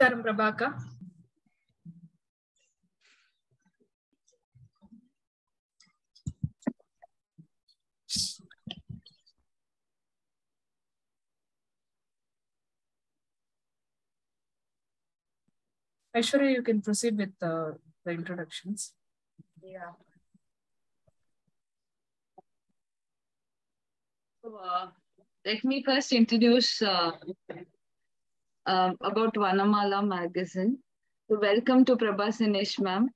Namaskaram, Prabhaka. Aishwarya, you can proceed with the introductions. Yeah. So, let me first introduce about Vanamaala magazine. So, welcome to Prabha Senesh, ma'am.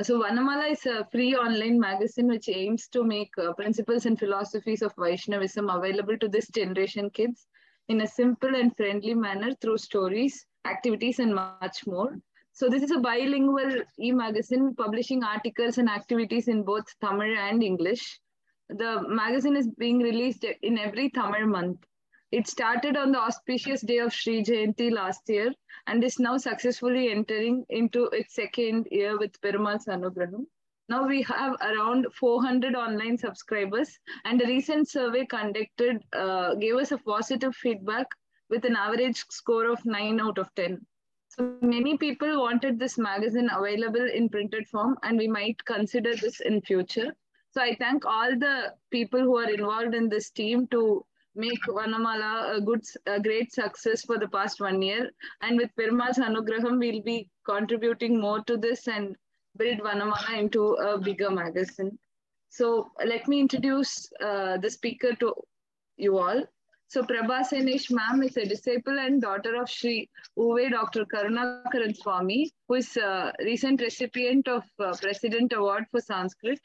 So, Vanamaala is a free online magazine which aims to make principles and philosophies of Vaishnavism available to this generation kids in a simple and friendly manner through stories, activities, and much more. So, this is a bilingual e-magazine publishing articles and activities in both Tamil and English. The magazine is being released in every Tamil month. It started on the auspicious day of Sri Jayanti last year and is now successfully entering into its second year with Perumal's Anugraham. Now we have around 400 online subscribers, and a recent survey conducted gave us a positive feedback with an average score of 9 out of 10. So many people wanted this magazine available in printed form, and we might consider this in future. So I thank all the people who are involved in this team to make Vanamaala a great success for the past 1 year. And with Perumal's Anugraham, we'll be contributing more to this and build Vanamaala into a bigger magazine. So let me introduce the speaker to you all. So Prabha Senesh ma'am is a disciple and daughter of Sri Uve Dr. Karunakaran Swami, who is a recent recipient of President Award for Sanskrit.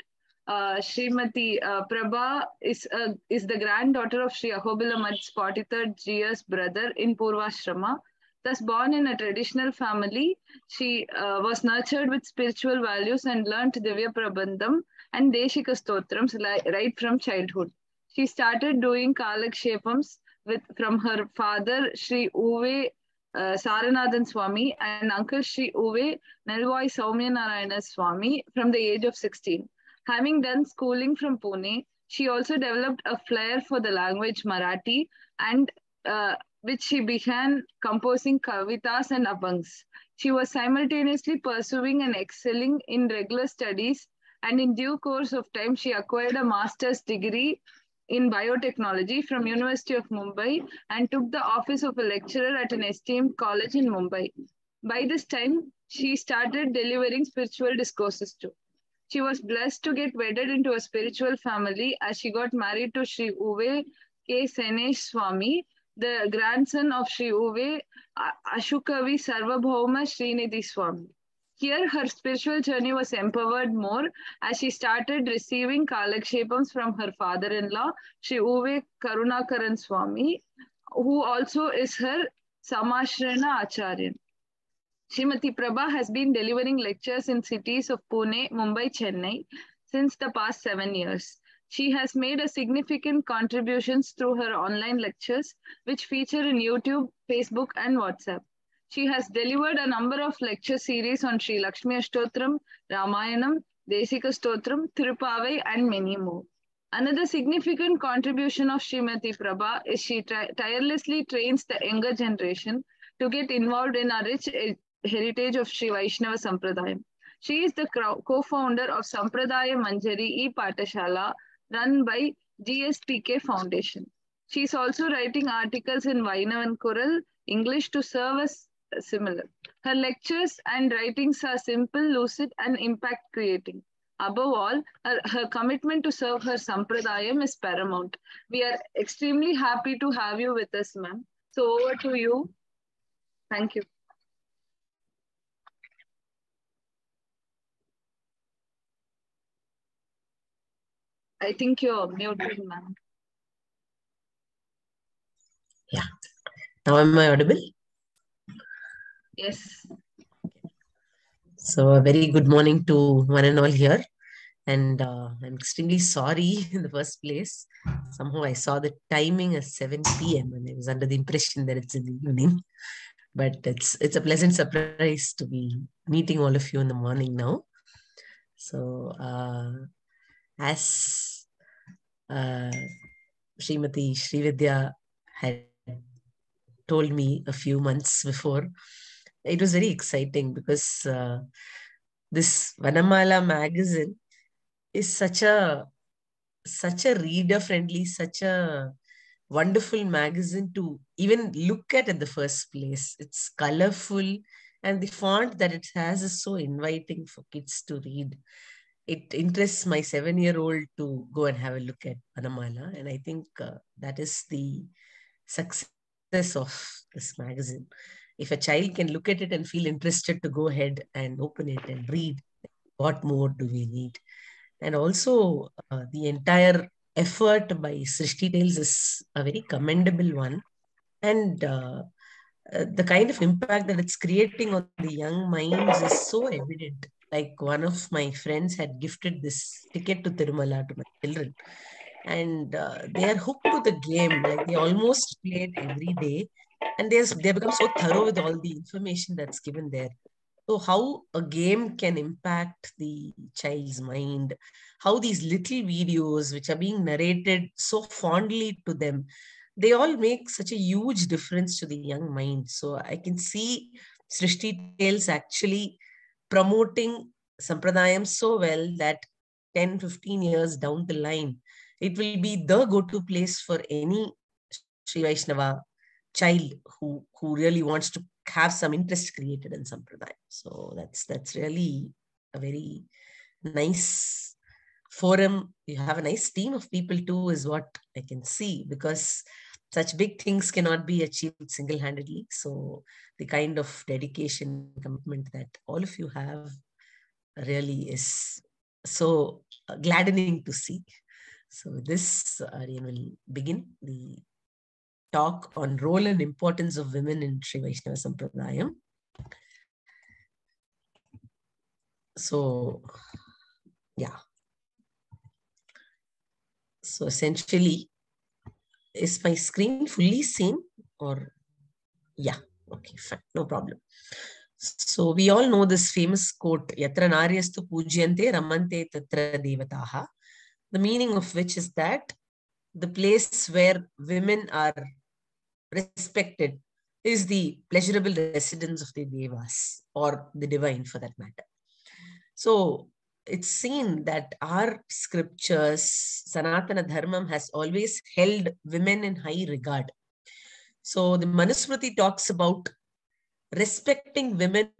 Srimati Prabha is the granddaughter of Sri Ahobila Mad's 43rd GS brother in Purvashrama. Thus born in a traditional family, she was nurtured with spiritual values and learnt Divya Prabandham and Deshika Stotrams right from childhood. She started doing Kalakshepams from her father, Sri Uve Saranathan Swami, and uncle Sri Uve Nelvai Saumya Narayana Swami from the age of 16. Having done schooling from Pune, she also developed a flair for the language Marathi, and which she began composing kavitas and abhangs. She was simultaneously pursuing and excelling in regular studies, and in due course of time, she acquired a master's degree in biotechnology from University of Mumbai and took the office of a lecturer at an esteemed college in Mumbai. By this time, she started delivering spiritual discourses too. She was blessed to get wedded into a spiritual family as she got married to Sri Uve K. Senesh Swami, the grandson of Sri Uve Ashukavi Sarvabhauma Srinidhi Swami. Here, her spiritual journey was empowered more as she started receiving Kalakshepams from her father-in-law, Sri Uve Karunakaran Swami, who also is her Samashrana Acharyan. Srimati Prabha has been delivering lectures in cities of Pune, Mumbai, Chennai since the past 7 years. She has made a significant contributions through her online lectures, which feature in YouTube, Facebook, and WhatsApp. She has delivered a number of lecture series on Sri Lakshmi Ashtotram, Ramayanam, Desika Stotram, Tirupavai, and many more. Another significant contribution of Srimati Prabha is she tirelessly trains the younger generation to get involved in a rich heritage of Sri Vaishnava Sampradayam. She is the co-founder of Sampradaya Manjari e-Patashala run by GSPK Foundation. She is also writing articles in Vainavan Kural, English to serve as similar. Her lectures and writings are simple, lucid, and impact creating. Above all, her commitment to serve her Sampradayam is paramount. We are extremely happy to have you with us, ma'am. So over to you. Thank you. I think you're muted, ma'am. Yeah. Now am I audible? Yes. So a very good morning to one and all here. And I'm extremely sorry in the first place. Somehow I saw the timing as 7 p.m. and I was under the impression that it's in the evening. But it's a pleasant surprise to be meeting all of you in the morning now. So as Srimati Srividya had told me a few months before, it was very exciting because this Vanamaala magazine is such a reader friendly, such a wonderful magazine to even look at the first place. It's colorful, and the font that it has is so inviting for kids to read. It interests my 7-year-old to go and have a look at Vanamaala, and I think that is the success of this magazine. If a child can look at it and feel interested to go ahead and open it and read, what more do we need? And also, the entire effort by Srishti Tales is a very commendable one. And the kind of impact that it's creating on the young minds is so evident. Like one of my friends had gifted this ticket to Tirumala to my children. And they are hooked to the game. Like they almost play it every day. And they become so thorough with all the information that's given there. So how a game can impact the child's mind, how these little videos which are being narrated so fondly to them, they all make such a huge difference to the young mind. So I can see Srishti Tales actually promoting Sampradayam so well that 10, 15 years down the line, it will be the go-to place for any Sri Vaishnava child who really wants to have some interest created in Sampradaya. So that's really a very nice forum. You have a nice team of people too, is what I can see, because such big things cannot be achieved single-handedly. So the kind of dedication, commitment that all of you have really is so gladdening to see. So this Aryan will begin the talk on role and importance of women in Sri Vaishnava Sampradayam. So, yeah. So essentially, is my screen fully seen or? Yeah, okay, fine, no problem. So we all know this famous quote, Yatra naryastu pujyante ramante tatra devataha. The meaning of which is that the place where women are respected is the pleasurable residence of the devas, or the divine for that matter. So it's seen that our scriptures, Sanatana Dharmam, has always held women in high regard. So the Manusmriti talks about respecting women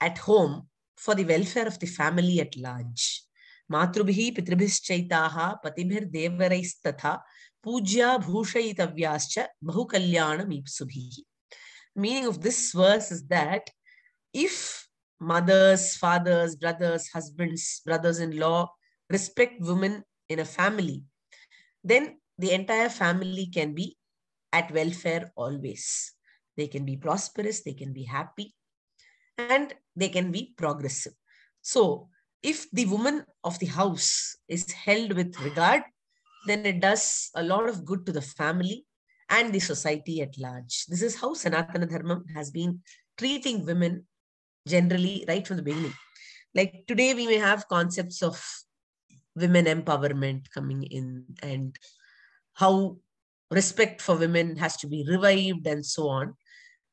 at home for the welfare of the family at large. Matrubhihi pitribhischaitaha patibhir devaraistatha pujya bhushayitavyascha bahukalyanam ipsubhihi. Meaning of this verse is that if mothers, fathers, brothers, husbands, brothers-in-law respect women in a family, then the entire family can be at welfare always. They can be prosperous, they can be happy, and they can be progressive. So if the woman of the house is held with regard, then it does a lot of good to the family and the society at large. This is how Sanatana Dharma has been treating women generally right from the beginning. Like today we may have concepts of women empowerment coming in and how respect for women has to be revived and so on.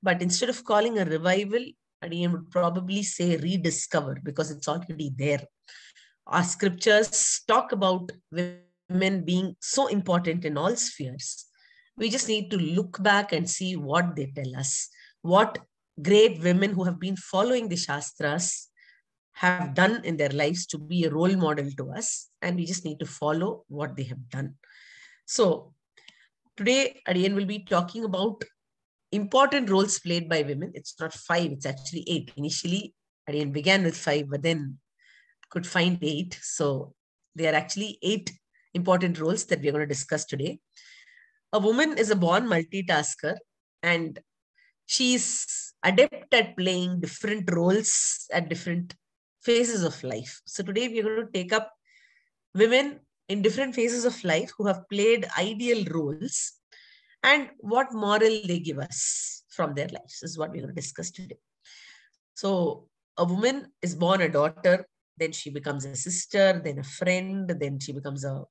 But instead of calling a revival, Adiyan would probably say rediscover, because it's already there. Our scriptures talk about women being so important in all spheres. We just need to look back and see what they tell us, what great women who have been following the Shastras have done in their lives to be a role model to us, and we just need to follow what they have done. So today, Adiyan will be talking about important roles played by women. It's not 5, it's actually 8. Initially, Adiyan began with 5, but then could find 8. So there are actually 8 important roles that we're going to discuss today. A woman is a born multitasker, and she's adept at playing different roles at different phases of life. So today we're going to take up women in different phases of life who have played ideal roles and what moral they give us from their lives is what we're going to discuss today. So a woman is born a daughter, then she becomes a sister, then a friend, then she becomes a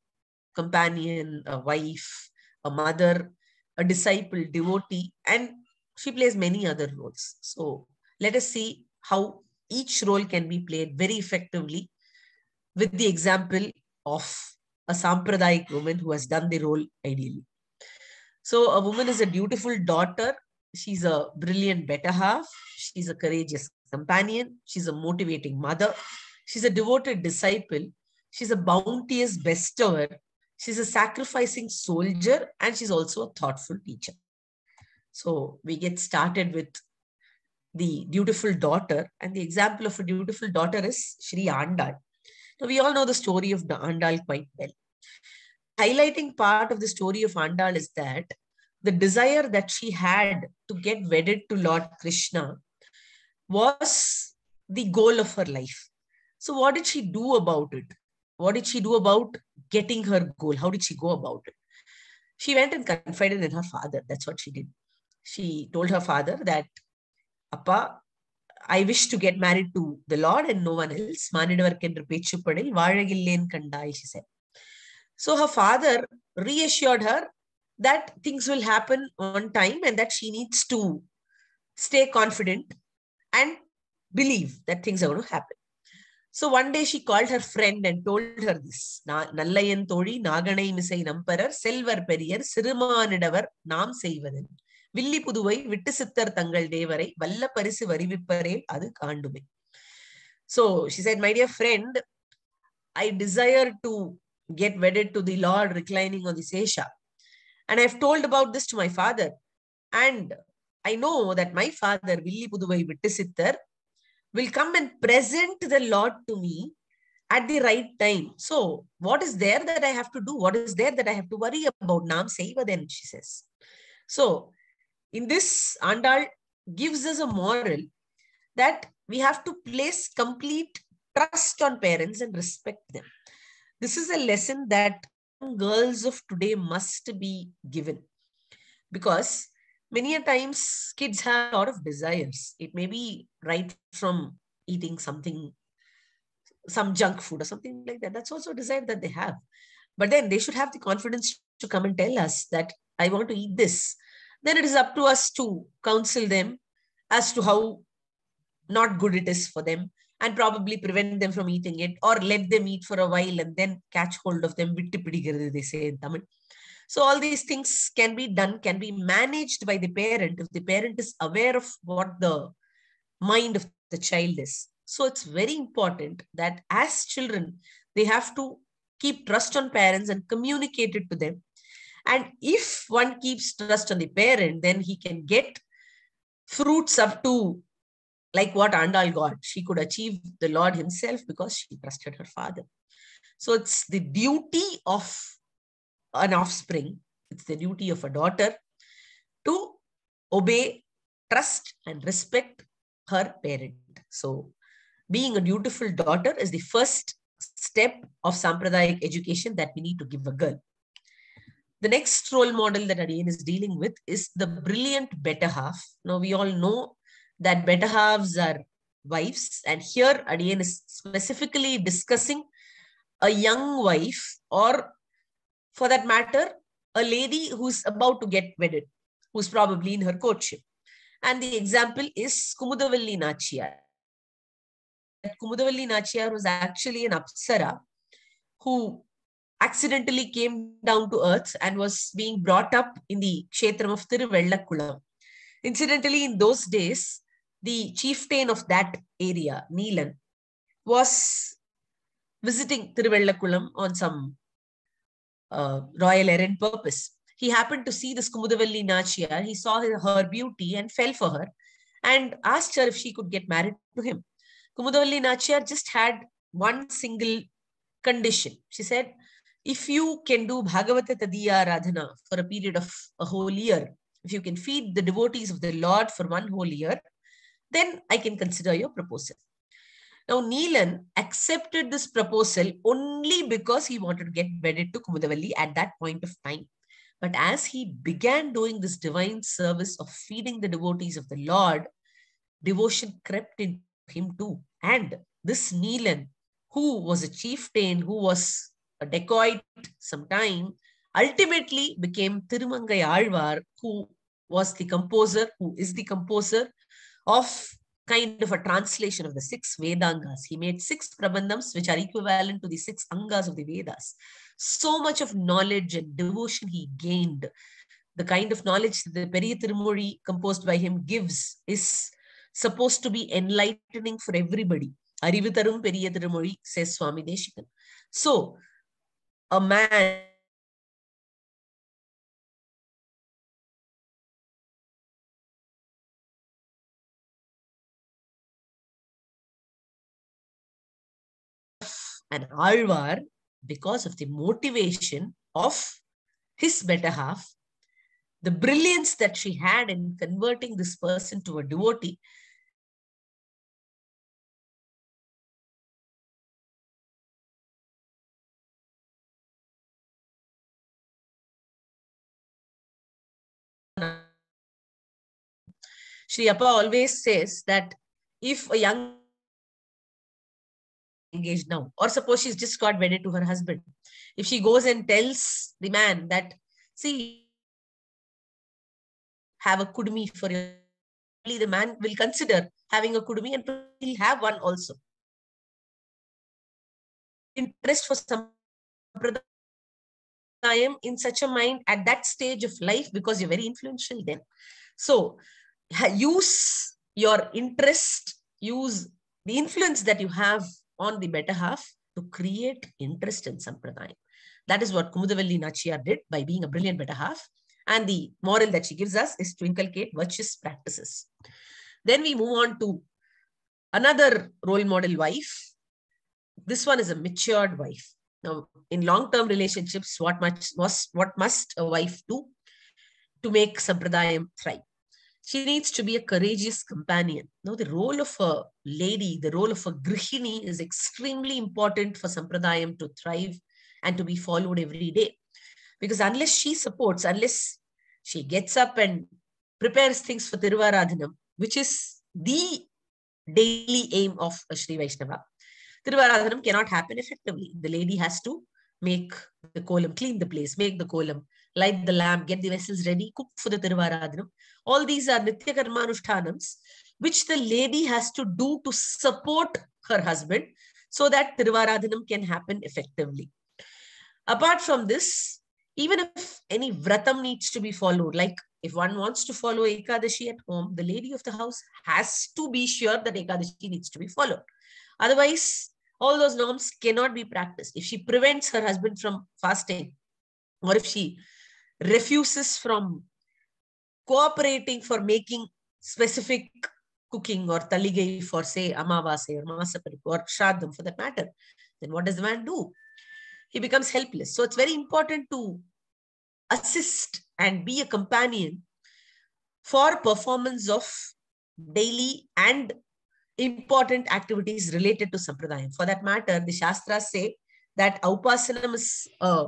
companion, a wife, a mother, a disciple, devotee, and she plays many other roles. So let us see how each role can be played very effectively with the example of a Sampradayic woman who has done the role ideally. So a woman is a dutiful daughter. She's a brilliant better half. She's a courageous companion. She's a motivating mother. She's a devoted disciple. She's a bounteous bestower. She's a sacrificing soldier. And she's also a thoughtful teacher. So we get started with the dutiful daughter. And the example of a dutiful daughter is Shri Andal. Now we all know the story of the Andal quite well. Highlighting part of the story of Andal is that the desire that she had to get wedded to Lord Krishna was the goal of her life. So what did she do about it? What did she do about getting her goal? How did she go about it? She went and confided in her father. That's what she did. She told her father that, Appa, I wish to get married to the Lord and no one else. She said. So her father reassured her that things will happen on time and that she needs to stay confident and believe that things are going to happen. So one day she called her friend and told her this. Nallayan tholi naganai misai namperar selvar periyar sirumaanidavar naam seivadan. Villi puduvai vittu sittar tangal devarai valla parisu varivippare adu kaandume. So she said, my dear friend, I desire to get wedded to the Lord reclining on the Sesha. And I've told about this to my father. And I know that my father, Villi Puduvai Vittisittar, will come and present the Lord to me at the right time. So what is there that I have to do? What is there that I have to worry about? Naam Seiva then, she says. So in this, Andal gives us a moral that we have to place complete trust on parents and respect them. This is a lesson that girls of today must be given, because many a times kids have a lot of desires. It may be right from eating something, some junk food or something like that. That's also a desire that they have. But then they should have the confidence to come and tell us that I want to eat this. Then it is up to us to counsel them as to how not good it is for them, and probably prevent them from eating it, or let them eat for a while and then catch hold of them. They say in Tamil. So all these things can be done, can be managed by the parent if the parent is aware of what the mind of the child is. So it's very important that as children, they have to keep trust on parents and communicate it to them. And if one keeps trust on the parent, then he can get fruits up to like what Andal got. She could achieve the Lord himself because she trusted her father. So it's the duty of an offspring, it's the duty of a daughter to obey, trust, and respect her parent. So being a dutiful daughter is the first step of Sampradayic education that we need to give a girl. The next role model that Adiyan is dealing with is the brilliant better half. Now we all know that better halves are wives, and here Adiyan is specifically discussing a young wife, or for that matter, a lady who's about to get wedded, who's probably in her courtship. And the example is Kumudavalli Nachiyar. Kumudavalli Nachiyar was actually an Apsara who accidentally came down to earth and was being brought up in the Kshetram of Thiruvellakulam. Incidentally, in those days, the chieftain of that area, Neelan, was visiting Thiruvellakulam on some royal errand purpose. He happened to see this Kumudavalli Nachiyar. He saw her beauty and fell for her and asked her if she could get married to him. Kumudavalli Nachiyar just had one single condition. She said, if you can do Bhagavata Tadiya Radhana for a period of a whole year, if you can feed the devotees of the Lord for one whole year, then I can consider your proposal. Now, Neelan accepted this proposal only because he wanted to get wedded to Kumudavalli at that point of time. But as he began doing this divine service of feeding the devotees of the Lord, devotion crept into him too. And this Neelan, who was a chieftain, who was a dacoit sometime, ultimately became Thirumangai Alvar, who was the composer, who is the composer of kind of a translation of the 6 Vedangas. He made 6 Prabandhams, which are equivalent to the 6 Angas of the Vedas. So much of knowledge and devotion he gained. The kind of knowledge that the Periya Tirumozhi composed by him gives is supposed to be enlightening for everybody. Arivu Tarum Periya Tirumozhi, says Swami Deshikan. So, a man an Alvar, because of the motivation of his better half, the brilliance that she had in converting this person to a devotee, Shri Appa always says that if a young engaged now, or suppose she's just got wedded to her husband, if she goes and tells the man that, see, have a kudmi for your family, the man will consider having a kudmi and he'll have one also. Interest for some in such a mind at that stage of life, because you're very influential then. So use your interest, use the influence that you have on the better half to create interest in Sampradayam. That is what Kumudavalli Nachiyar did by being a brilliant better half. And the moral that she gives us is to inculcate virtuous practices. Then we move on to another role model wife. This one is a matured wife. Now, in long-term relationships, what must a wife do to make Sampradayam thrive? She needs to be a courageous companion. Now, the role of a lady, the role of a grihini is extremely important for Sampradayam to thrive and to be followed every day. Because unless she supports, unless she gets up and prepares things for Tiruvaradhanam, which is the daily aim of a Sri Vaishnava, Tiruvaradhanam cannot happen effectively. The lady has to make the kolam, clean the place, make the kolam, light the lamp, get the vessels ready, cook for the Tiruvaradhanam. All these are Nitya Karmanushtanams, which the lady has to do to support her husband so that Tiruvaradhanam can happen effectively. Apart from this, even if any vratam needs to be followed, like if one wants to follow Ekadashi at home, the lady of the house has to be sure that Ekadashi needs to be followed. Otherwise, all those norms cannot be practiced. If she prevents her husband from fasting, or if she refuses from cooperating for making specific cooking or taligai for, say, Amavasya or Masaparipu or Shraddham for that matter, then what does the man do? He becomes helpless. So it's very important to assist and be a companion for performance of daily and important activities related to Sampradayam. For that matter, the Shastras say that Aupasanam is a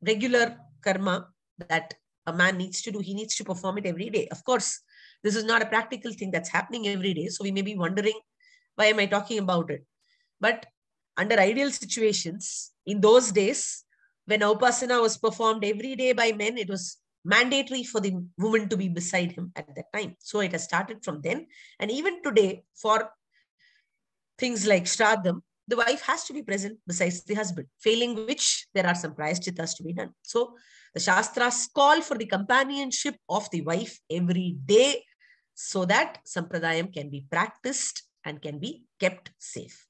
regular karma that a man needs to do. He needs to perform it every day. Of course, this is not a practical thing that's happening every day. So we may be wondering, why am I talking about it? But under ideal situations, in those days, when Upasana was performed every day by men, it was mandatory for the woman to be beside him at that time. So it has started from then. And even today, for things like Shraddham, the wife has to be present besides the husband, failing which there are some prayashchitas to be done. So the Shastras call for the companionship of the wife every day so that Sampradayam can be practiced and can be kept safe.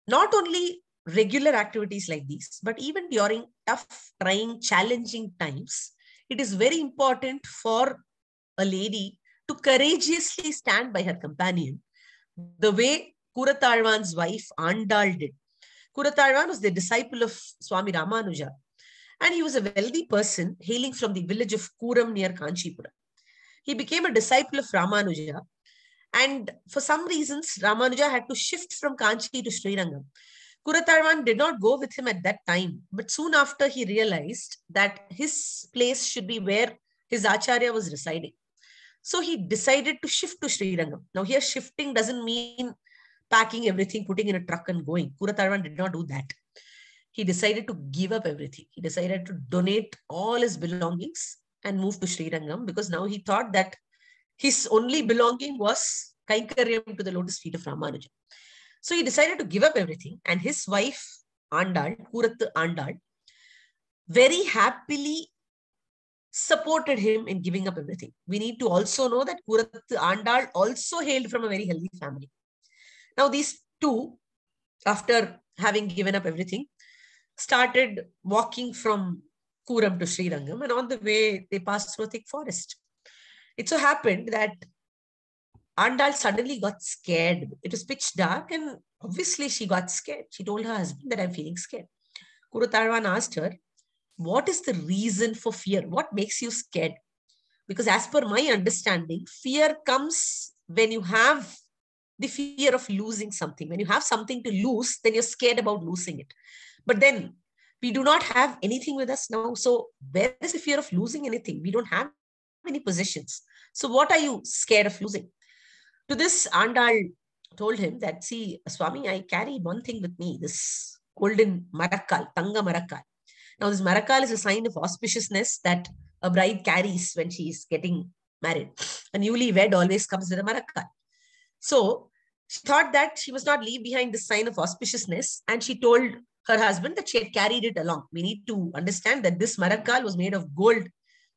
Not only regular activities like these, but even during tough, trying, challenging times, it is very important for a lady to courageously stand by her companion, the way Kuratalwan's wife Andal did. Kuratalwan was the disciple of Swami Ramanuja, and he was a wealthy person hailing from the village of Kuram near Kanchipura. He became a disciple of Ramanuja, and for some reasons, Ramanuja had to shift from Kanchi to Srirangam. Kuratalwan did not go with him at that time, but soon after he realized that his place should be where his Acharya was residing. So he decided to shift to Srirangam. Now here shifting doesn't mean packing everything, putting in a truck and going. Kuratalwan did not do that. He decided to give up everything. He decided to donate all his belongings and move to Srirangam because now he thought that his only belonging was Kainkaryam to the lotus feet of Ramanujan. So he decided to give up everything, and his wife, Andal, Kurathu Andal, very happily supported him in giving up everything. We need to also know that Kurathu Andal also hailed from a very healthy family. Now these two, after having given up everything, started walking from Kuram to Srirangam, and on the way they passed through a thick forest. It so happened that Andal suddenly got scared. It was pitch dark and obviously she got scared. She told her husband that I'm feeling scared. Kuratharwan asked her, what is the reason for fear? What makes you scared? Because as per my understanding, fear comes when you have the fear of losing something. When you have something to lose, then you're scared about losing it. But then we do not have anything with us now. So where is the fear of losing anything? We don't have any possessions. So what are you scared of losing? To this, Andal told him that, see, Swami, I carry one thing with me, this golden marakkal, Tanga marakkal. Now, this marakkal is a sign of auspiciousness that a bride carries when she is getting married. A newlywed always comes with a marakkal. So she thought that she must not leave behind this sign of auspiciousness, and she told her husband that she had carried it along. We need to understand that this marakkal was made of gold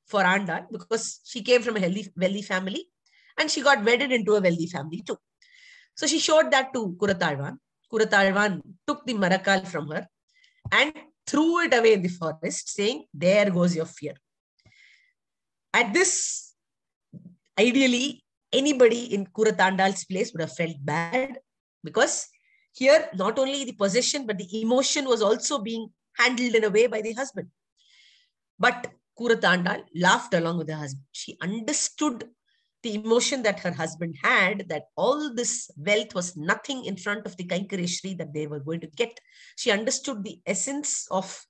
for Andal because she came from a wealthy family, and she got wedded into a wealthy family too. So she showed that to Kuratharwan. Kuratharwan took the marakkal from her and threw it away in the forest, saying, there goes your fear. At this, ideally, anybody in Kurathandal's place would have felt bad, because here not only the possession, but the emotion was also being handled in a way by the husband. But Kurathandal laughed along with her husband. She understood the emotion that her husband had, that all this wealth was nothing in front of the Kaikareshri that they were going to get. She understood the essence of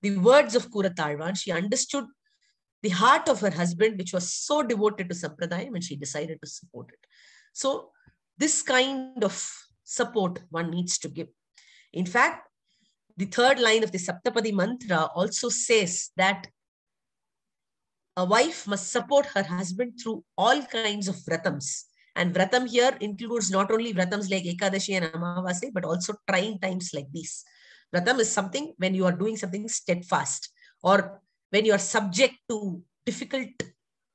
the words of Kuratharwan. She understood the heart of her husband, which was so devoted to Sampradayam, and she decided to support it. So this kind of support one needs to give. In fact, the third line of the Saptapadi mantra also says that a wife must support her husband through all kinds of vratams. And vratam here includes not only vratams like Ekadashi and Amavasya, but also trying times like these. Vratam is something when you are doing something steadfast, or when you are subject to difficult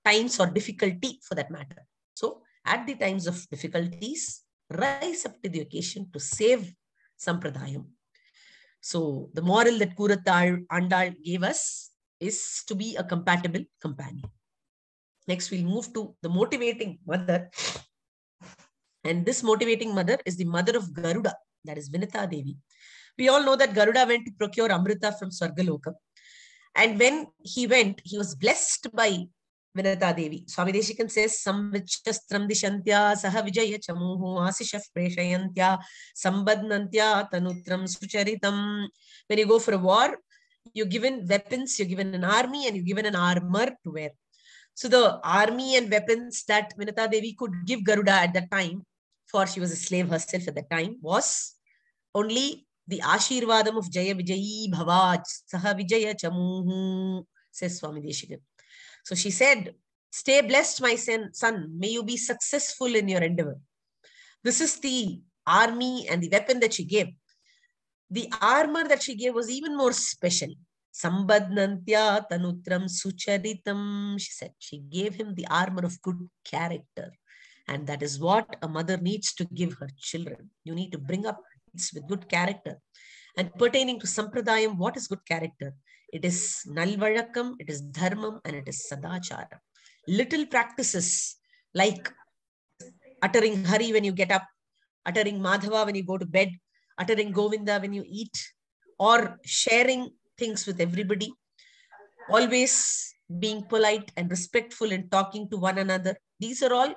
times or difficulty for that matter. So at the times of difficulties, rise up to the occasion to save Sampradayam. So the moral that Kurathandal gave us is to be a compatible companion. Next, we'll move to the motivating mother. And this motivating mother is the mother of Garuda, that is Vinita Devi. We all know that Garuda went to procure Amrita from Swargalokam. And when he went, he was blessed by Vinita Devi. Swami Deshikan says, Samvichastram dishantya saha vijaya chamuhu asishaf preshayantya sambadnantya tanutram sucharitam. When you go for a war, you're given weapons, you're given an army, and you're given an armor to wear. So the army and weapons that Vinita Devi could give Garuda at that time, for she was a slave herself at that time, was only the Ashirvadam of Jaya Vijayi Bhavaj, Saha Vijaya Chamuhu, says Swami Deshikan. So she said, stay blessed, my son. May you be successful in your endeavor. This is the army and the weapon that she gave. The armor that she gave was even more special. Sambadnantya tanutram sucharitam, she said. She gave him the armor of good character. And that is what a mother needs to give her children. You need to bring up kids with good character. And pertaining to Sampradayam, what is good character? It is Nalvazhakam, it is Dharmam, and it is Sadachara. Little practices like uttering Hari when you get up, uttering Madhava when you go to bed, uttering Govinda when you eat, or sharing things with everybody, always being polite and respectful in talking to one another. These are all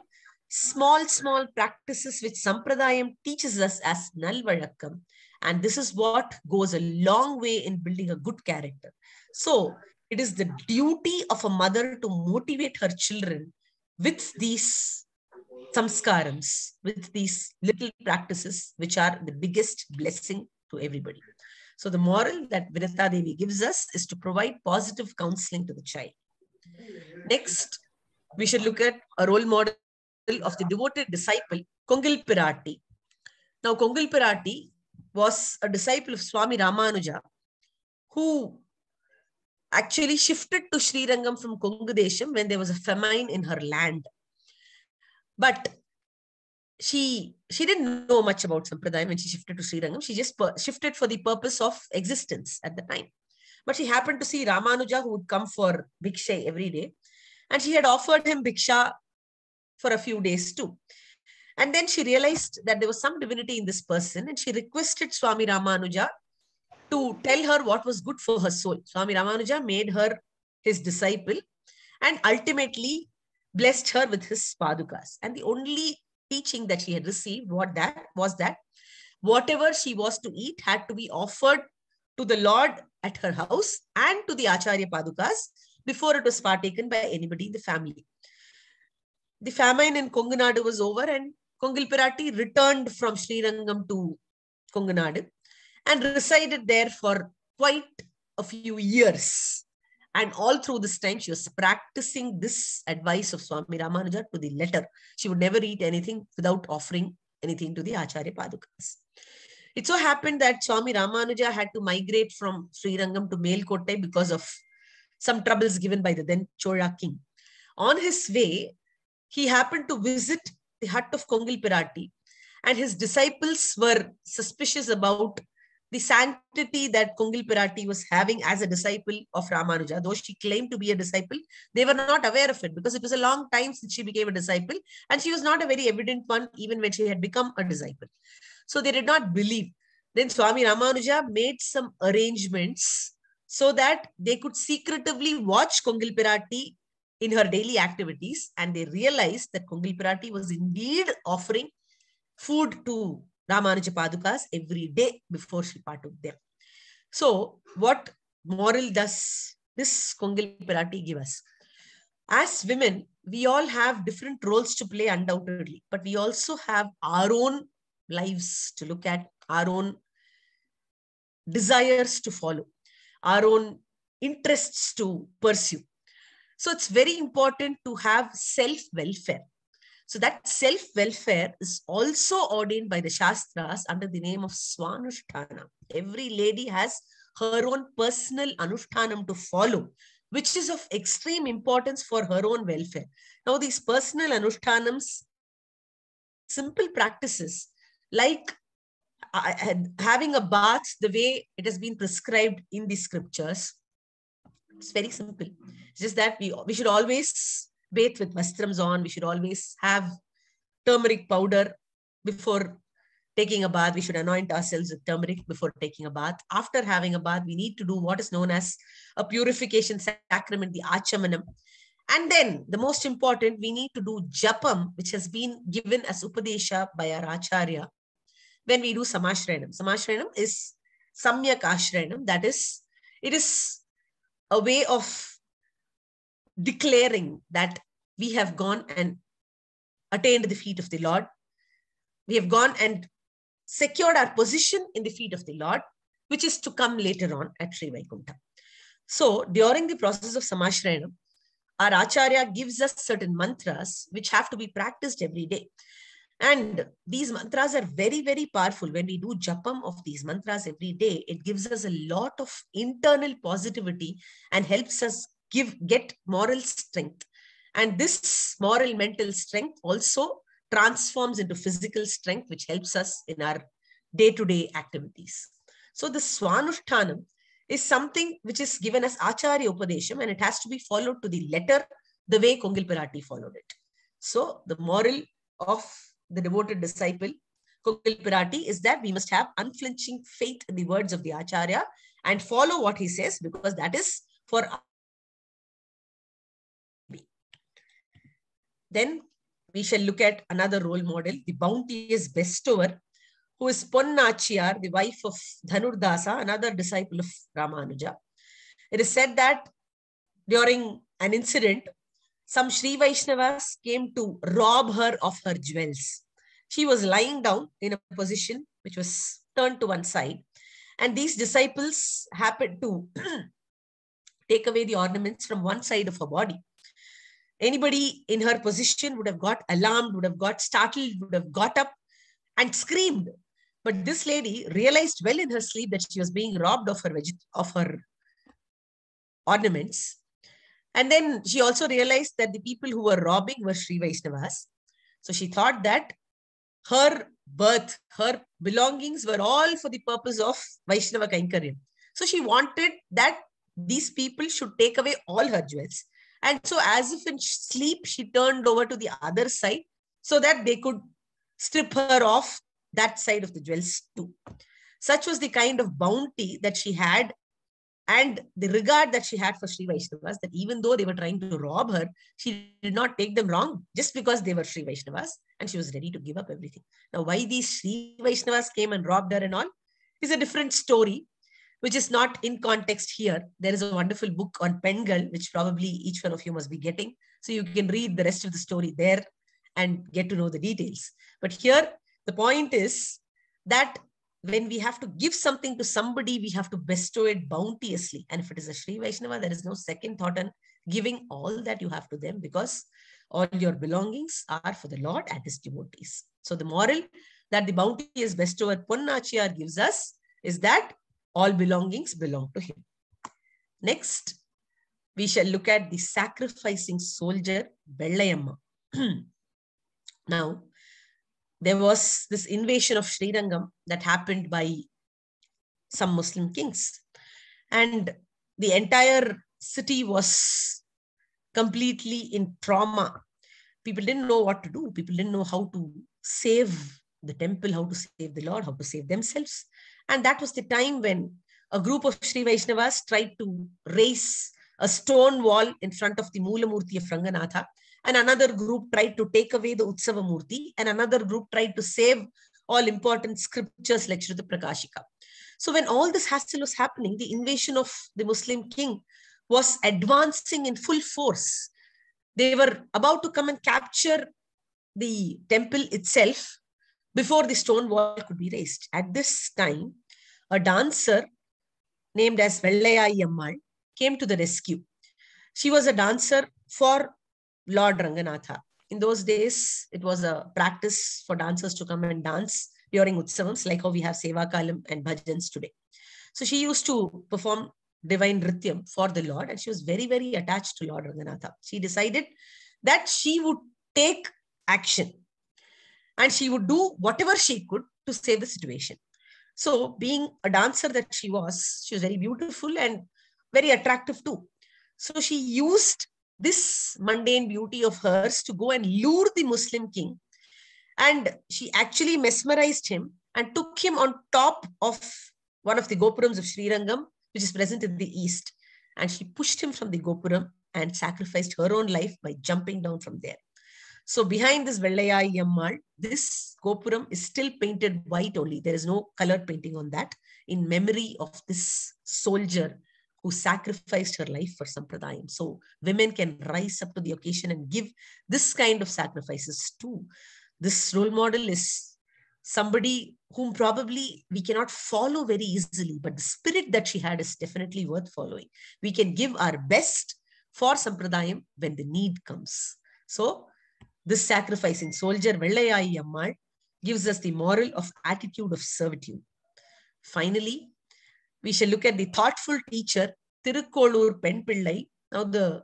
small practices which Sampradayam teaches us as Nalvazhakam. And this is what goes a long way in building a good character. So it is the duty of a mother to motivate her children with these samskarams, with these little practices, which are the biggest blessing to everybody. So the moral that Vinita Devi gives us is to provide positive counseling to the child. Next, we should look at a role model of the devoted disciple Kongil Pirati. Now, Kongil Pirati was a disciple of Swami Ramanuja, who actually shifted to Sri Rangam from Kongadesham when there was a famine in her land. But she didn't know much about Sampradayam when she shifted to Sri Rangam. She just shifted for the purpose of existence at the time. But she happened to see Ramanuja, who would come for Bhiksha every day. And she had offered him Bhiksha for a few days too. And then she realized that there was some divinity in this person, and she requested Swami Ramanuja to tell her what was good for her soul. Swami Ramanuja made her his disciple and ultimately blessed her with his padukas. And the only teaching that she had received was that whatever she was to eat had to be offered to the Lord at her house and to the Acharya padukas before it was partaken by anybody in the family. The famine in Konganadu was over, and Kongil Pirati returned from Sri Rangam to Konganadu and resided there for quite a few years. And all through this time, she was practicing this advice of Swami Ramanuja to the letter. She would never eat anything without offering anything to the Acharya padukas. It so happened that Swami Ramanuja had to migrate from Sri Rangam to Melkote because of some troubles given by the then Chola king. On his way, he happened to visit the hut of Kongil Pirati, and his disciples were suspicious about the sanctity that Kongil Pirati was having as a disciple of Ramanuja. Though she claimed to be a disciple, they were not aware of it because it was a long time since she became a disciple, and she was not a very evident one even when she had become a disciple. So they did not believe. Then Swami Ramanuja made some arrangements so that they could secretively watch Kongil Pirati in her daily activities, and they realized that Kongil Pirati was indeed offering food to Ramanuja padukas every day before she partook them. So what moral does this Kongil Pirati give us? As women, we all have different roles to play undoubtedly, but we also have our own lives to look at, our own desires to follow, our own interests to pursue. So it's very important to have self-welfare. So that self-welfare is also ordained by the Shastras under the name of Swanushtana. Every lady has her own personal Anushtanam to follow, which is of extreme importance for her own welfare. Now, these personal Anushtanams, simple practices like having a bath the way it has been prescribed in the scriptures. It's very simple. It's just that we should always bathe with vastrams on. We should always have turmeric powder before taking a bath. We should anoint ourselves with turmeric before taking a bath. After having a bath, we need to do what is known as a purification sacrament, the Achamanam. And then the most important, we need to do Japam, which has been given as Upadesha by our Acharya when we do Samashrayanam. Samashrayanam is Samyak Ashrayanam. That is, it is a way of declaring that we have gone and attained the feet of the Lord. We have gone and secured our position in the feet of the Lord, which is to come later on at Sri Vaikuntha. So during the process of Samashrayanam, our Acharya gives us certain mantras which have to be practiced every day. And these mantras are very, very powerful. When we do japam of these mantras every day, it gives us a lot of internal positivity and helps us get moral strength. And this moral mental strength also transforms into physical strength, which helps us in our day-to-day activities. So the Swanushtanam is something which is given as Acharya Upadesham, and it has to be followed to the letter the way Kongil Pirati followed it. So the moral of the devoted disciple Kongil Pirati is that we must have unflinching faith in the words of the Acharya and follow what he says, because that is for us. Then we shall look at another role model, the bounteous bestower, who is Ponnachiyar, the wife of Dhanurdasa, another disciple of Ramanuja. It is said that during an incident, some Sri Vaishnavas came to rob her of her jewels. She was lying down in a position which was turned to one side, and these disciples happened to take away the ornaments from one side of her body. Anybody in her position would have got alarmed, would have got startled, would have got up and screamed. But this lady realized well in her sleep that she was being robbed of her ornaments. And then she also realized that the people who were robbing were Sri Vaishnavas. So she thought that her birth, her belongings were all for the purpose of Vaishnava Kainkaryam. So she wanted that these people should take away all her jewels. And so as if in sleep, she turned over to the other side so that they could strip her off that side of the jewels too. Such was the kind of bounty that she had and the regard that she had for Sri Vaishnavas, that even though they were trying to rob her, she did not take them wrong just because they were Sri Vaishnavas, and she was ready to give up everything. Now, why these Sri Vaishnavas came and robbed her and all is a different story, which is not in context here. There is a wonderful book on Pengal, which probably each one of you must be getting. So you can read the rest of the story there and get to know the details. But here, the point is that when we have to give something to somebody, we have to bestow it bounteously. And if it is a Sri Vaishnava, there is no second thought on giving all that you have to them, because all your belongings are for the Lord and his devotees. So the moral that the bounteous bestower Ponnachiyar gives us is that all belongings belong to him. Next, we shall look at the sacrificing soldier, Vellayamma. Now, there was this invasion of Srirangam that happened by some Muslim kings. And the entire city was completely in trauma. People didn't know what to do. People didn't know how to save the temple, how to save the Lord, how to save themselves. And that was the time when a group of Sri Vaishnavas tried to raise a stone wall in front of the Moola Murti of Ranganatha. And another group tried to take away the Utsava Murti, and another group tried to save all important scriptures like Shruta Prakashika. So when all this hassle was happening, the invasion of the Muslim king was advancing in full force. They were about to come and capture the temple itself before the stone wall could be raised. At this time, a dancer named as Vellayammal came to the rescue. She was a dancer for Lord Ranganatha. In those days, it was a practice for dancers to come and dance during Utsavams, like how we have Sevakalam and Bhajans today. So she used to perform divine Nrityam for the Lord, and she was very, very attached to Lord Ranganatha. She decided that she would take action and she would do whatever she could to save the situation. So being a dancer that she was very beautiful and very attractive too. So she used this mundane beauty of hers to go and lure the Muslim king. And she actually mesmerized him and took him on top of one of the Gopurams of Srirangam, which is present in the east. And she pushed him from the Gopuram and sacrificed her own life by jumping down from there. So behind this Vellayammal, this Gopuram is still painted white only. There is no colored painting on that, in memory of this soldier who sacrificed her life for Sampradayam. So women can rise up to the occasion and give this kind of sacrifices too. This role model is somebody whom probably we cannot follow very easily, but the spirit that she had is definitely worth following. We can give our best for Sampradayam when the need comes. So this sacrificing soldier, Vellayammal, gives us the moral of attitude of servitude. Finally, we shall look at the thoughtful teacher, Tirukkolur Pen Pillai. Now, the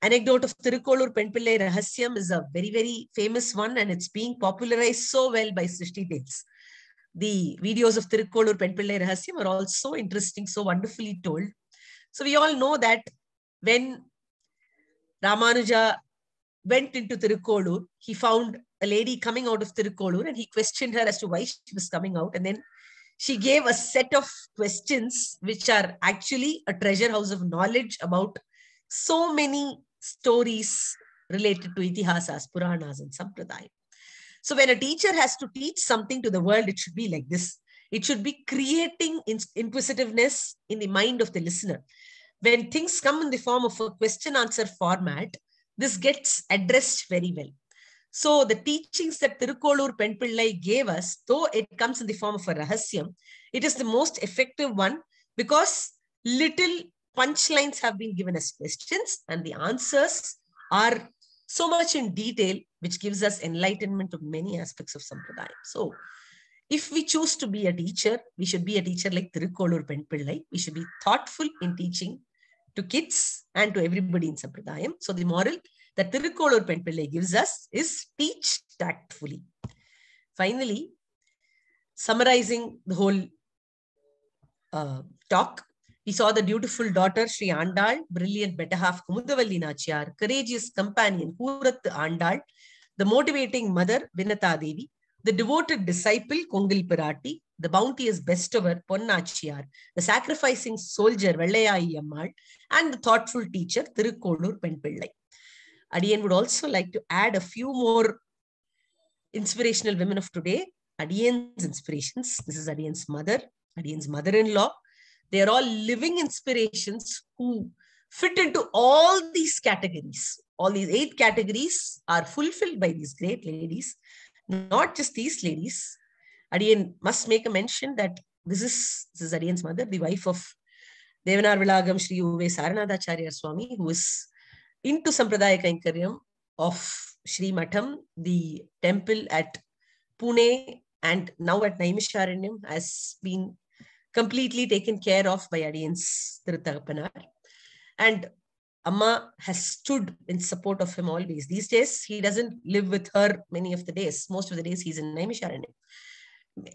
anecdote of Tirukkolur Pen Pillai Rahasyam is a very, very famous one, and it's being popularized so well by Srishti Tales. The videos of Tirukkolur Pen Pillai Rahasyam are all so interesting, so wonderfully told. So we all know that when Ramanuja went into Tirukkolur, he found a lady coming out of Tirukkolur and he questioned her as to why she was coming out. And then she gave a set of questions which are actually a treasure house of knowledge about so many stories related to Itihasas, Puranas, and Sampradaya. So when a teacher has to teach something to the world, it should be like this. It should be creating inquisitiveness in the mind of the listener. When things come in the form of a question-answer format, this gets addressed very well. So the teachings that Tirukkolur Pen Pillai gave us, though it comes in the form of a rahasyam, it is the most effective one because little punchlines have been given as questions and the answers are so much in detail, which gives us enlightenment of many aspects of Sampradayam. So if we choose to be a teacher, we should be a teacher like Tirukkolur Pen Pillai. We should be thoughtful in teaching to kids and to everybody in Sampradayam. So the moral that Tirukkolur Pen Pillai gives us is teach tactfully. Finally, summarizing the whole talk, we saw the dutiful daughter, Sri Andal, brilliant better half, Kumudavalli Nachiyar, courageous companion, Kurat Andal, the motivating mother, Vinata Devi, the devoted disciple, Kongil Pirati, the bounteous bestower, Ponnachiyar, the sacrificing soldier, Vellayai Ammal, and the thoughtful teacher, Tirukkolur Pen Pillai. Adiyan would also like to add a few more inspirational women of today. Adiyan's inspirations. This is Adiyan's mother, Adiyan's mother-in-law. They are all living inspirations who fit into all these categories. All these 8 categories are fulfilled by these great ladies. Not just these ladies. Adiyan must make a mention that this is Adiyan's mother, the wife of Devanar Vilagam Sri Uve Saranadacharya Swami, who is into Sampradaya Kainkaryam of Sri Matham, the temple at Pune and now at Naimisharanyam has been completely taken care of by Adiyan's Tirutagapanar. And Amma has stood in support of him always. These days, he doesn't live with her many of the days. Most of the days, he's in Naimisharanyam.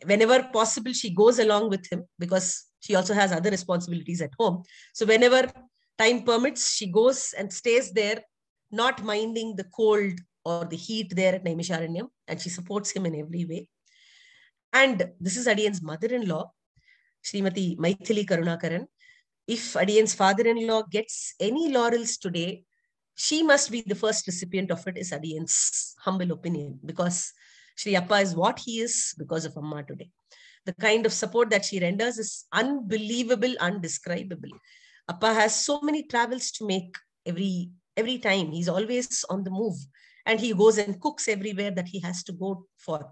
Whenever possible, she goes along with him because she also has other responsibilities at home. So whenever time permits, she goes and stays there, not minding the cold or the heat there at Naimisharanyam, and she supports him in every way. And this is Adiyan's mother-in-law, Srimati Maithili Karunakaran. If Adiyan's father-in-law gets any laurels today, she must be the first recipient of it, is Adiyan's humble opinion, because Sri Appa is what he is because of Amma today. The kind of support that she renders is unbelievable, undescribable. Appa has so many travels to make every time. He's always on the move, and he goes and cooks everywhere that he has to go for.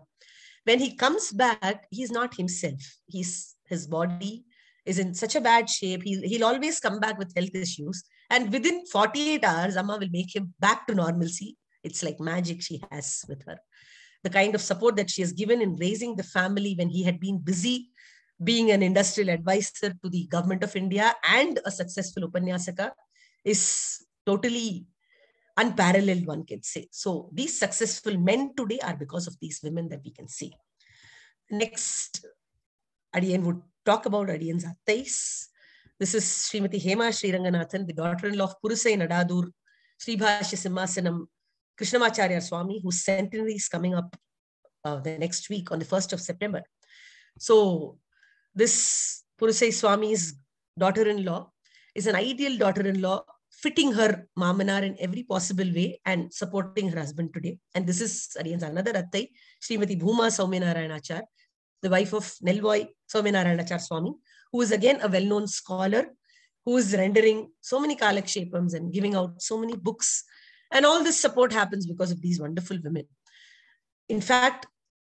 When he comes back, he's not himself. His body is in such a bad shape. He'll always come back with health issues. And within 48 hours, Amma will make him back to normalcy. It's like magic she has with her. The kind of support that she has given in raising the family when he had been busy being an industrial advisor to the government of India and a successful Upanyasaka is totally unparalleled, one can say. So these successful men today are because of these women that we can see. Next, Adiyan would talk about Adiyan's Attais. This is Srimati Hema Sriranganathan, the daughter-in-law of Purusai Nadadur, Sribhashya Simhasanam, Krishnamacharya Swami, whose centenary is coming up the next week on the 1st of September. So this Purusai Swami's daughter-in-law is an ideal daughter-in-law, fitting her Mamanar in every possible way and supporting her husband today. And this is Adiyan's another Attai, Srimati Bhuma Saumyanarayanachar, the wife of Nelvoy Saumyanarayanachar Swami, who is again a well-known scholar, who is rendering so many Kalakshepams and giving out so many books. And all this support happens because of these wonderful women. In fact,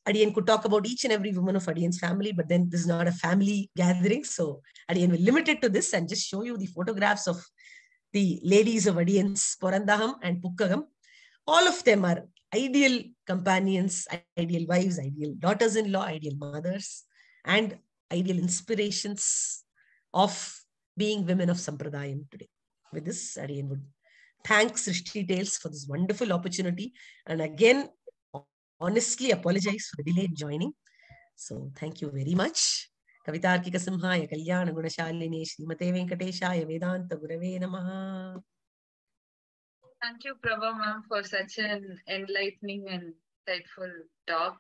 Adiyan could talk about each and every woman of Adiyan's family, but then this is not a family gathering. So Adiyan will limit it to this and just show you the photographs of the ladies of Adiyan's Porandaham and Pukkagam. All of them are ideal companions, ideal wives, ideal daughters-in-law, ideal mothers, and ideal inspirations of being women of Sampradayam today. With this, Adiyan would thank Srishti Tales for this wonderful opportunity. And again, honestly apologize for the delay in joining. So thank you very much. Kavitarkika Simhaya Kalyana Gunashaline Srimate Venkateshaya Vedanta Gurave Namaha. Thank you, Prabha ma'am, for such an enlightening and insightful talk.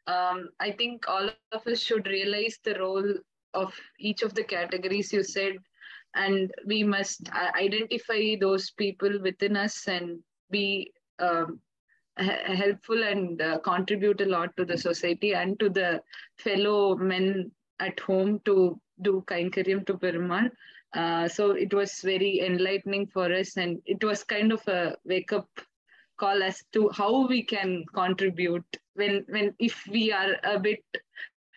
I think all of us should realize the role of each of the categories you said, and we must identify those people within us and be helpful and contribute a lot to the society and to the fellow men at home to do Kainkaryam to Perumal. So it was very enlightening for us, and it was kind of a wake-up call as to how we can contribute when if we are a bit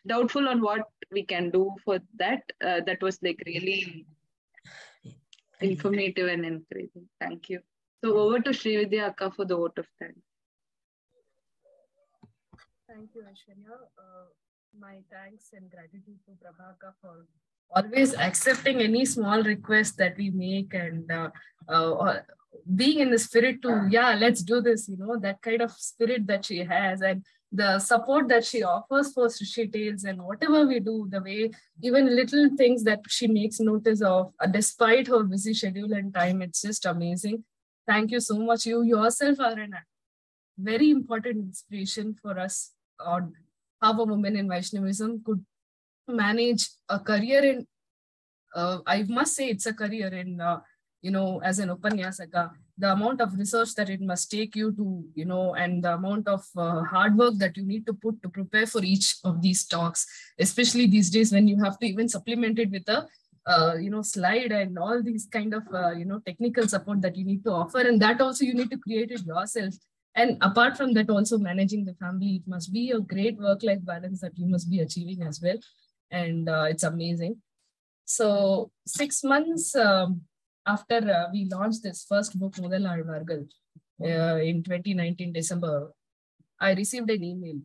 doubtful on what we can do for that. That was like really informative and encouraging. Thank you. So over to Srividya Akka for the vote of thanks. Thank you, Aishwarya. My thanks and gratitude to Prabha Akka for always accepting any small request that we make and being in the spirit to, yeah, let's do this, that kind of spirit that she has and the support that she offers for Srishi Tales and whatever we do, the way, even little things that she makes notice of, despite her busy schedule and time, it's just amazing. Thank you so much. You yourself are a very important inspiration for us on how a woman in Vaishnavism could manage a career in, I must say it's a career in, as an Upanyasaka, the amount of research that it must take you to, and the amount of hard work that you need to put to prepare for each of these talks, especially these days when you have to even supplement it with a, slide and all these kind of, technical support that you need to offer. And that also you need to create it yourself. And apart from that, also managing the family, it must be a great work-life balance that you must be achieving as well. And it's amazing. So 6 months after we launched this first book, Mudal Alvargal, in 2019 December, I received an email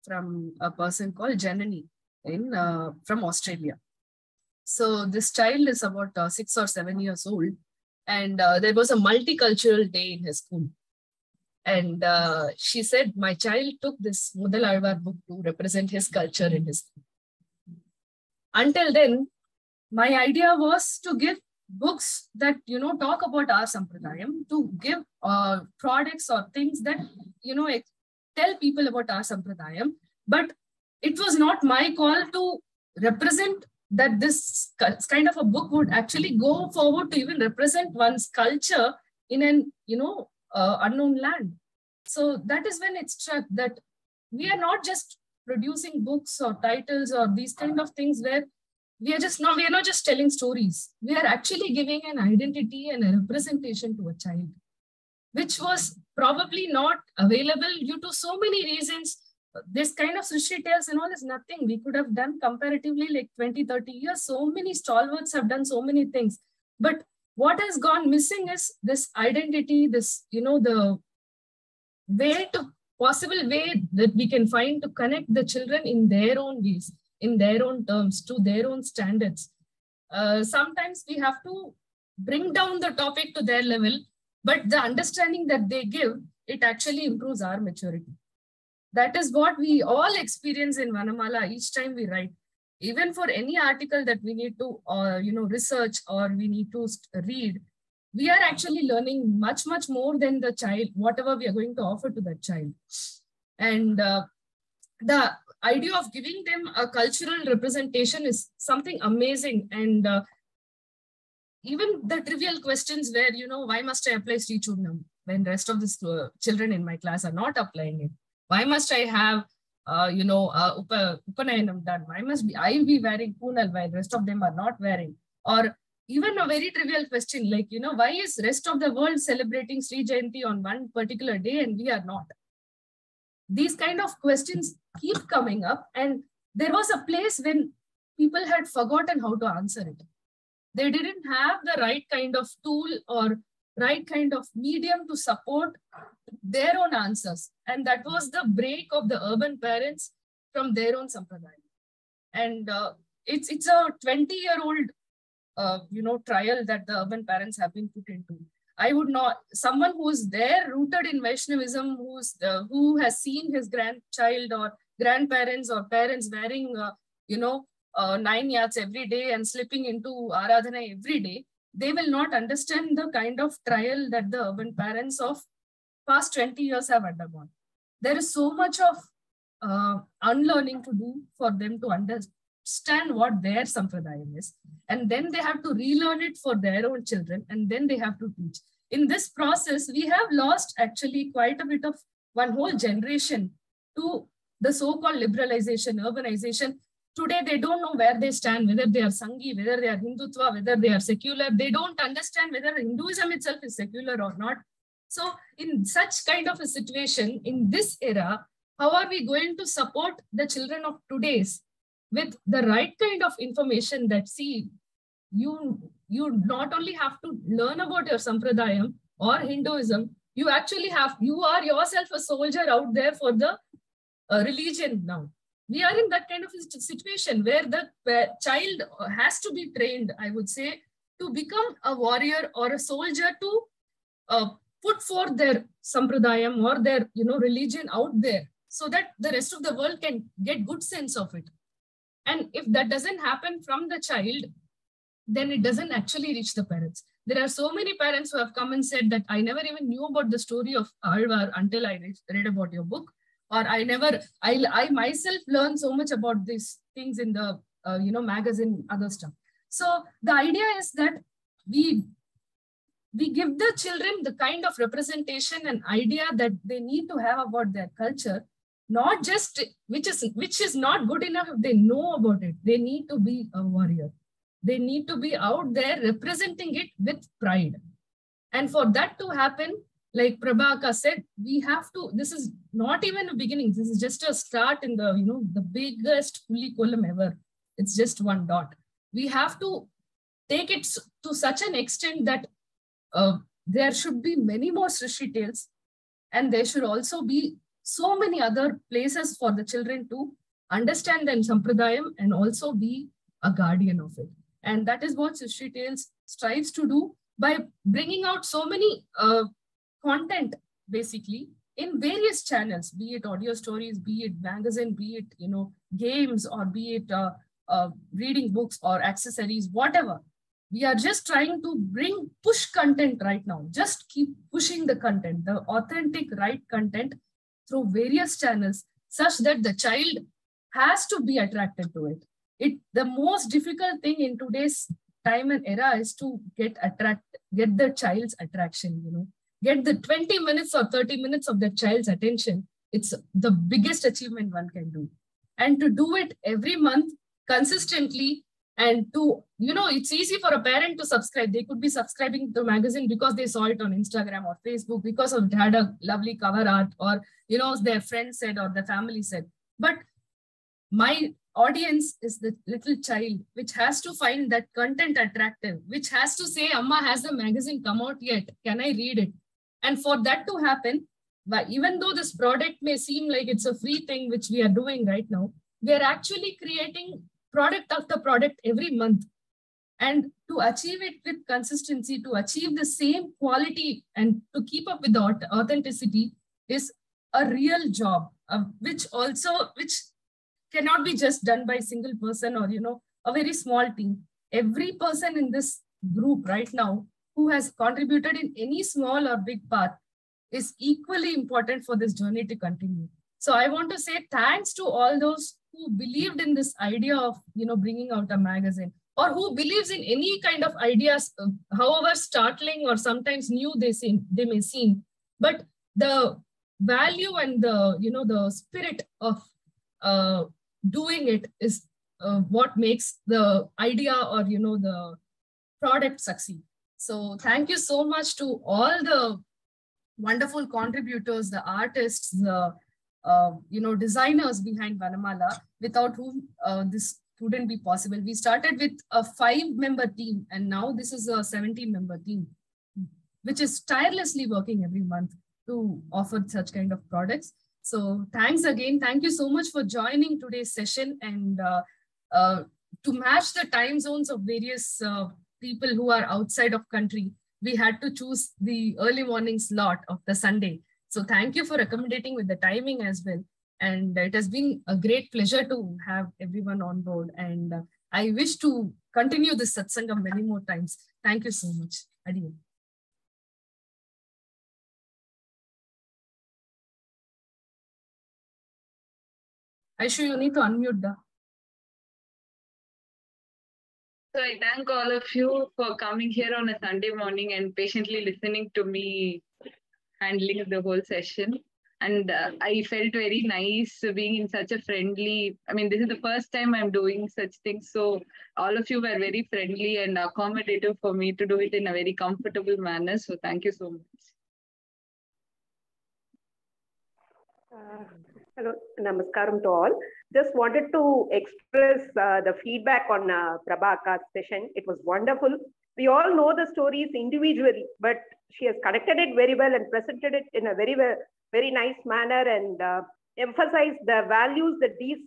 from a person called Janani from Australia. So this child is about 6 or 7 years old, and there was a multicultural day in his school. And she said, my child took this Mudal Alvar book to represent his culture in his school. Until then, my idea was to give books that, talk about our Sampradayam, to give products or things that, tell people about our Sampradayam. But it was not my call to represent that this kind of a book would actually go forward to even represent one's culture in an, unknown land. So that is when it struck that we are not just producing books or titles or these kind of things where we are not just telling stories. We are actually giving an identity and a representation to a child, which was probably not available due to so many reasons. This kind of Srishi Tales and all is nothing. We could have done comparatively like 20, 30 years. So many stalwarts have done so many things. But what has gone missing is this identity, this, the possible way that we can find to connect the children in their own ways, in their own terms, to their own standards. Sometimes we have to bring down the topic to their level, but the understanding that they give, it actually improves our maturity. That is what we all experience in Vanamaala each time we write. Even for any article that we need to, research or we need to read, we are actually learning much, much more than the child, whatever we are going to offer to that child. And the idea of giving them a cultural representation is something amazing. And even the trivial questions where, why must I apply Sri Churnam when the rest of the children in my class are not applying it? Why must I have, Upanayanam done? Why must I be wearing Poonal while the rest of them are not wearing? Or even a very trivial question like, why is rest of the world celebrating Sri Jayanti on one particular day and we are not? These kind of questions keep coming up, and there was a place when people had forgotten how to answer it. They didn't have the right kind of tool or right kind of medium to support their own answers. And that was the break of the urban parents from their own sampradaya. And it's a 20-year-old trial that the urban parents have been put into. I would not, someone who's there rooted in Vaishnavism, who has seen his grandchild or grandparents or parents wearing, 9 yards every day and slipping into Aradhana every day, they will not understand the kind of trial that the urban parents of past 20 years have undergone. There is so much of unlearning to do for them to understand what their sampradayam is. And then they have to relearn it for their own children, and then they have to teach. In this process, we have lost actually quite a bit of one whole generation to the so-called liberalization, urbanization. Today, they don't know where they stand, whether they are Sanghi, whether they are Hindutva, whether they are secular. They don't understand whether Hinduism itself is secular or not. So in such kind of a situation, in this era, how are we going to support the children of today's with the right kind of information that, see, you not only have to learn about your sampradayam, or Hinduism, you actually you are yourself a soldier out there for the religion now. We are in that kind of a situation where the child has to be trained, I would say, to become a warrior or a soldier to put forth their sampradayam or their religion out there, so that the rest of the world can get good sense of it. And if that doesn't happen from the child, then it doesn't actually reach the parents. There are so many parents who have come and said that I never even knew about the story of Alvar until I read about your book, or I myself learned so much about these things in the magazine, other stuff. So the idea is that we give the children the kind of representation and idea that they need to have about their culture, not just which is not good enough if they know about it. They need to be a warrior. They need to be out there representing it with pride. And for that to happen, like Prabha said, we have to, this is not even a beginning. This is just a start in the, the biggest fully column ever. It's just one dot. We have to take it to such an extent that there should be many more Srishti tales, and there should also be so many other places for the children to understand their sampradayam and also be a guardian of it. And that is what Srishti Tales strives to do by bringing out so many content, basically, in various channels, be it audio stories, be it magazine, be it, games, or be it reading books or accessories, whatever. We are just trying to push content right now. Just keep pushing the content, the authentic, right content through various channels, such that the child has to be attracted to it. The most difficult thing in today's time and era is to get the child's attraction, get the 20 minutes or 30 minutes of the child's attention. It's the biggest achievement one can do. And to do it every month consistently, and to, it's easy for a parent to subscribe. They could be subscribing to the magazine because they saw it on Instagram or Facebook, because it had a lovely cover art, or, their friend said or the family said. But my audience is the little child, which has to find that content attractive, which has to say, Amma, has the magazine come out yet? Can I read it? And for that to happen, even though this product may seem like it's a free thing, which we are doing right now, we are actually creating product after product every month. And to achieve it with consistency, to achieve the same quality and to keep up with the authenticity is a real job, which cannot be just done by a single person or, a very small team. Every person in this group right now who has contributed in any small or big part is equally important for this journey to continue. So I want to say thanks to all those who believed in this idea of, bringing out a magazine, or who believes in any kind of ideas, however startling or sometimes new they may seem, but the value and the spirit of doing it is what makes the idea or, the product succeed. So thank you so much to all the wonderful contributors, the artists, the designers behind Vanamaala, without whom this wouldn't be possible. We started with a 5-member team, and now this is a 17-member team, which is tirelessly working every month to offer such kind of products. So thanks again. Thank you so much for joining today's session, and to match the time zones of various people who are outside of country, we had to choose the early morning slot of the Sunday. So thank you for accommodating with the timing as well. And it has been a great pleasure to have everyone on board. And I wish to continue this satsangam many more times. Thank you so much. Adieu. Aishu, you need to unmute the. So I thank all of you for coming here on a Sunday morning and patiently listening to me handling the whole session. And I felt very nice being in such a friendly, this is the first time I'm doing such things. So all of you were very friendly and accommodative for me to do it in a very comfortable manner. So thank you so much. Hello, namaskaram to all. Just wanted to express the feedback on Prabha's session. It was wonderful. We all know the stories individually, but she has connected it very well and presented it in a very nice manner and emphasized the values that these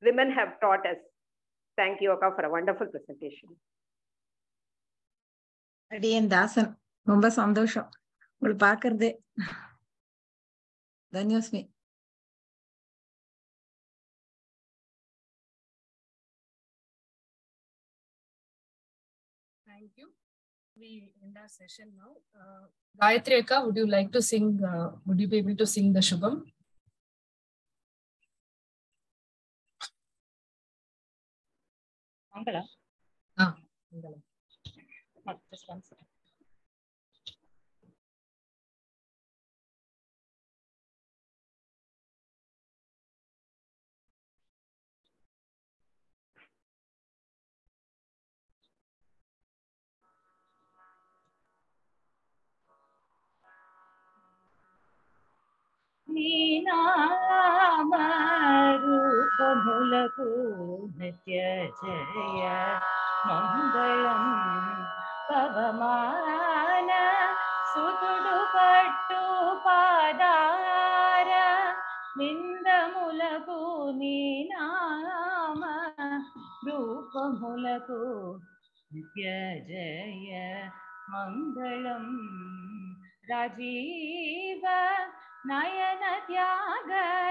women have taught us. Thank you, Akka, for a wonderful presentation. அடியேன் தாசன் ரொம்ப சந்தோஷம் உங்களை பார்க்கறதே. தன்யோஸ்மி. Thank you. We end our session now. Gayatri Akka, would you like to sing? Would you be able to sing the Shubham? Mangala. Mangala. Just one second. నీనామరూపములకు నిత్య జయ మంగళం పవమాన సుతుడు పట్టు పాదార నిందములకు నీనామ రూపములకు నిత్య జయ మంగళం రాజీవ నయన త్యాగరాజాది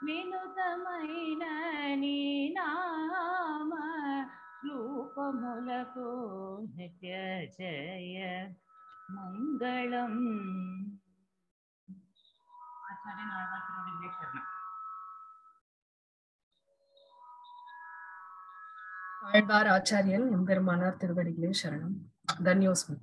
వినుతమైన నీ నామ రూపములకు నిత్య జయ మంగళం. ఆచార్య నారాయణ శరణం. ஆழ்வார் ஆச்சாரியன் எம்பெருமானார் திருவடிகளே சரணம். தன்யோஸ்மி.